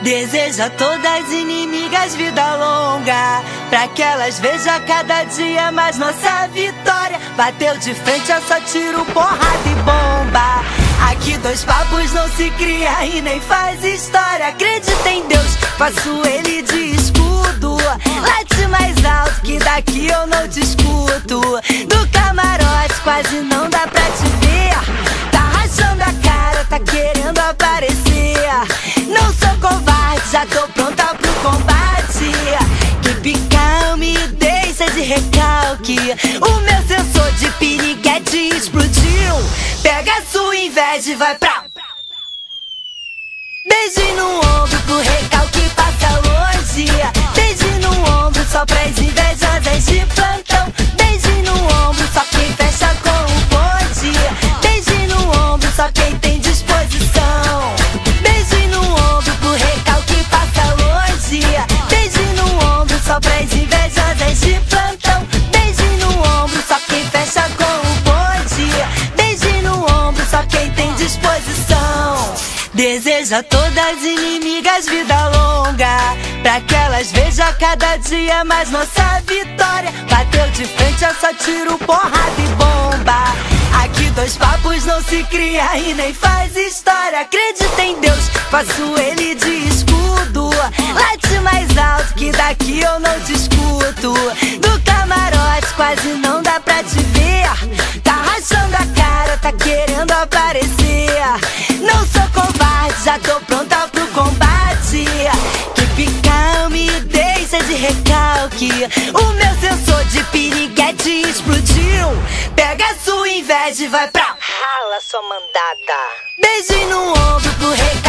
Desejo a todas as inimigas vida longa, pra que elas vejam cada dia mais nossa vitória. Bateu de frente, é só tiro, porrada e bomba. Aqui dois papos não se cria e nem faz história. Acredita em Deus, faço ele de escudo. Late mais alto que daqui eu não te escuto. Do camarote quase não dá pra te ver. Tá rachando a cara, tá querendo aparecer. Não sou covarde, já tô pronta pro combate. Keep calm e deixa de recalque. O meu sensor de piriguete explodiu. Pega a sua inveja e vai pra... Beijo no ombro pro recalque passa longe. Beijo no ombro só pras invejosas de plantão. Beijo no ombro só quem fecha com o bonde. Beijo no ombro só quem tem disposição. Beijo no ombro pro recalque passa longe. Beijo no ombro só pras invejosas de plantão. Beijo no ombro só quem fecha com o bonde. Beijo no ombro só quem tem disposição. Desejo a todas as inimigas vida longa, pra que elas vejam cada dia mais nossa vitória. Bateu de frente, é só tiro, porrada e bomba. Aqui dois papos não se cria e nem faz história. Acredita em Deus, faço ele de escudo. Late mais alto que daqui eu não te escuto. Do camarote quase não dá pra te ver. Tá rachando a cara, tá querendo aparecer. Não sou covarde, já tô pronta pro combate. Keep calm e deixa de recalque. O meu sensor de piriguete explodiu. Pega a sua inveja e vai pra... Rala, sua mandada. Beijo no ombro pro recalque